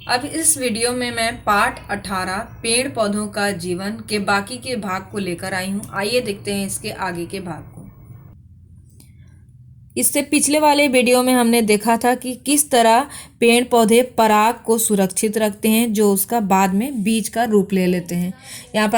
अब इस वीडियो में मैं पार्ट 18 पेड़ पौधों का जीवन के बाकी के भाग को लेकर आई हूँ। आइए देखते हैं इसके आगे के भाग को। इससे पिछले वाले वीडियो में हमने देखा था कि किस तरह पेड़ पौधे पराग को सुरक्षित रखते हैं, जो उसका बाद में बीज का रूप ले लेते हैं। यहाँ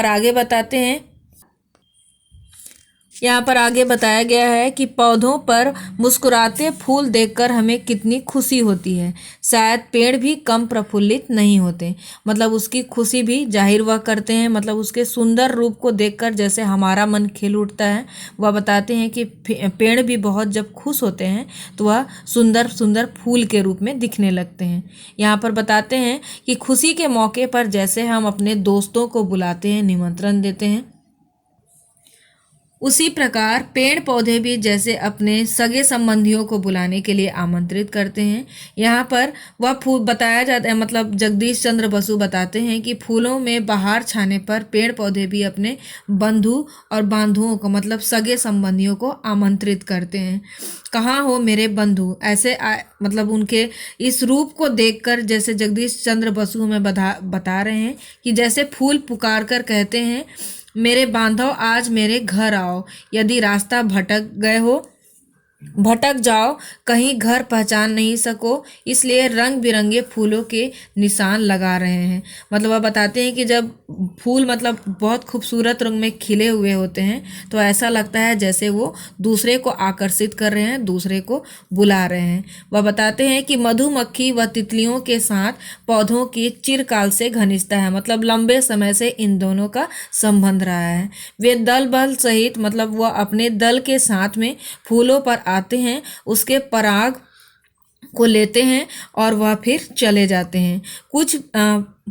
पर आगे बताया गया है कि पौधों पर मुस्कुराते फूल देखकर हमें कितनी खुशी होती है। शायद पेड़ भी कम प्रफुल्लित नहीं होते, मतलब उसकी खुशी भी जाहिर वह करते हैं, मतलब उसके सुंदर रूप को देखकर जैसे हमारा मन खिल उठता है। वह बताते हैं कि पेड़ भी बहुत जब खुश होते हैं तो वह सुंदर सुंदर फूल के रूप में दिखने लगते हैं। यहाँ पर बताते हैं कि खुशी के मौके पर जैसे हम अपने दोस्तों को बुलाते हैं, निमंत्रण देते हैं, उसी प्रकार पेड़ पौधे भी जैसे अपने सगे संबंधियों को बुलाने के लिए आमंत्रित करते हैं। यहाँ पर वह फूल बताया जाता है, मतलब जगदीश चंद्र बसु बताते हैं कि फूलों में बहार छाने पर पेड़ पौधे भी अपने बंधु और बांधुओं को, मतलब सगे संबंधियों को आमंत्रित करते हैं। कहाँ हो मेरे बंधु, ऐसे मतलब उनके इस रूप को देखकर जैसे जगदीश चंद्र बसु हमें बता रहे हैं कि जैसे फूल पुकार कर कहते हैं, मेरे बांधव आज मेरे घर आओ। यदि रास्ता भटक जाओ, कहीं घर पहचान नहीं सको, इसलिए रंग बिरंगे फूलों के निशान लगा रहे हैं। मतलब वह बताते हैं कि जब फूल मतलब बहुत खूबसूरत रंग में खिले हुए होते हैं तो ऐसा लगता है जैसे वो दूसरे को आकर्षित कर रहे हैं, दूसरे को बुला रहे हैं। वह बताते हैं कि मधुमक्खी व तितलियों के साथ पौधों की चिरकाल से घनिष्ठता है, मतलब लंबे समय से इन दोनों का संबंध रहा है। वे दल बल सहित, मतलब वह अपने दल के साथ में फूलों पर आते हैं, उसके पराग को लेते हैं और वह फिर चले जाते हैं।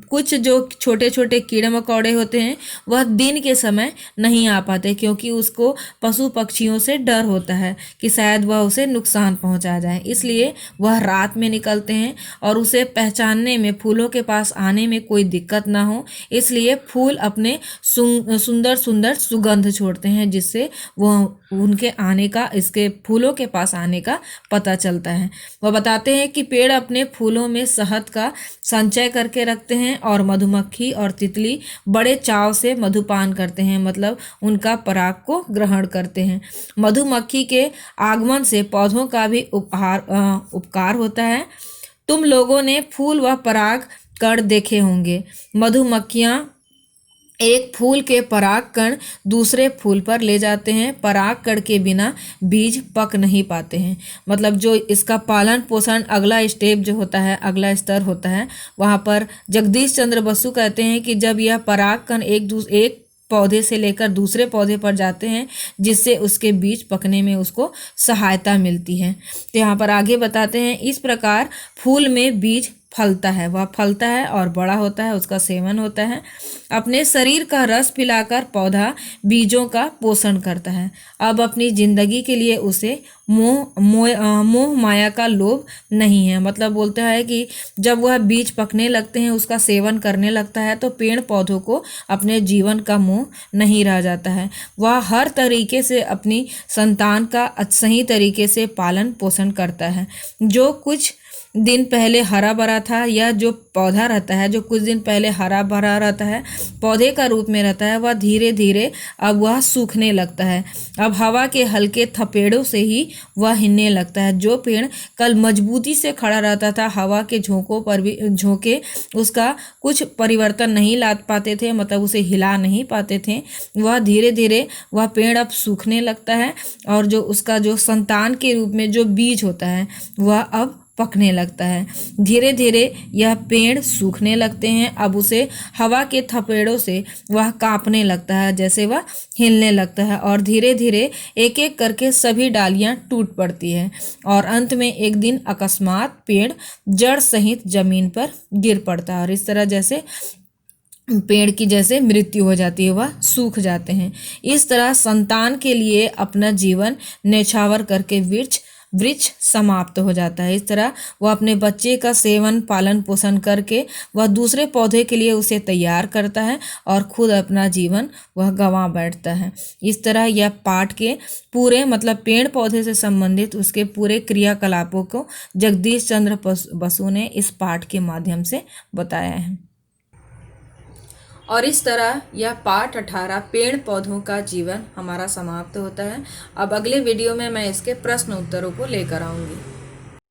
कुछ जो छोटे छोटे कीड़े मकोड़े होते हैं वह दिन के समय नहीं आ पाते, क्योंकि उसको पशु पक्षियों से डर होता है कि शायद वह उसे नुकसान पहुंचा जाए, इसलिए वह रात में निकलते हैं और उसे पहचानने में, फूलों के पास आने में कोई दिक्कत ना हो, इसलिए फूल अपने सुंदर सुंदर सुगंध छोड़ते हैं, जिससे वह उनके आने का, इसके फूलों के पास आने का पता चलता है। वह बताते हैं कि पेड़ अपने फूलों में शहद का संचय करके रखते हैं और मधुमक्खी और तितली बड़े चाव से मधुपान करते हैं, मतलब उनका पराग को ग्रहण करते हैं। मधुमक्खी के आगमन से पौधों का भी उपकार होता है। तुम लोगों ने फूल व पराग कण देखे होंगे। मधुमक्खियां एक फूल के पराग कण दूसरे फूल पर ले जाते हैं। पराग कण के बिना बीज पक नहीं पाते हैं, मतलब जो इसका पालन पोषण अगला स्टेप जो होता है, अगला स्तर होता है, वहाँ पर जगदीश चंद्र बसु कहते हैं कि जब यह पराग कण एक पौधे से लेकर दूसरे पौधे पर जाते हैं, जिससे उसके बीज पकने में उसको सहायता मिलती है। तो यहाँ पर आगे बताते हैं, इस प्रकार फूल में बीज फलता है, वह फलता है और बड़ा होता है, उसका सेवन होता है। अपने शरीर का रस पिलाकर पौधा बीजों का पोषण करता है। अब अपनी जिंदगी के लिए उसे मोह माया का लोभ नहीं है, मतलब बोलता है कि जब वह बीज पकने लगते हैं, उसका सेवन करने लगता है, तो पेड़ पौधों को अपने जीवन का मोह नहीं रह जाता है। वह हर तरीके से अपनी संतान का सही तरीके से पालन पोषण करता है। जो कुछ दिन पहले हरा भरा था, या जो पौधा रहता है जो कुछ दिन पहले हरा भरा रहता है, पौधे का रूप में रहता है, वह धीरे धीरे अब वह सूखने लगता है। अब हवा के हल्के थपेड़ों से ही वह हिलने लगता है। जो पेड़ कल मजबूती से खड़ा रहता था, हवा के झोंकों पर भी झोंके उसका कुछ परिवर्तन नहीं ला पाते थे, मतलब उसे हिला नहीं पाते थे, वह धीरे धीरे वह पेड़ अब सूखने लगता है और जो उसका जो संतान के रूप में जो बीज होता है वह अब पकने लगता है। धीरे धीरे यह पेड़ सूखने लगते हैं। अब उसे हवा के थपेड़ों से वह कांपने लगता है, जैसे वह हिलने लगता है, और धीरे धीरे एक एक करके सभी डालियां टूट पड़ती है और अंत में एक दिन अकस्मात पेड़ जड़ सहित जमीन पर गिर पड़ता है, और इस तरह जैसे पेड़ की जैसे मृत्यु हो जाती है, वह सूख जाते हैं। इस तरह संतान के लिए अपना जीवन न्यौछावर करके वृक्ष वृक्ष समाप्त हो जाता है। इस तरह वह अपने बच्चे का सेवन पालन पोषण करके वह दूसरे पौधे के लिए उसे तैयार करता है और खुद अपना जीवन वह गंवा बैठता है। इस तरह यह पाठ के पूरे मतलब पेड़ पौधे से संबंधित उसके पूरे क्रियाकलापों को जगदीश चंद्र बसु ने इस पाठ के माध्यम से बताया है। और इस तरह यह पाठ 18 पेड़ पौधों का जीवन हमारा समाप्त होता है। अब अगले वीडियो में मैं इसके प्रश्न उत्तरों को लेकर आऊंगी।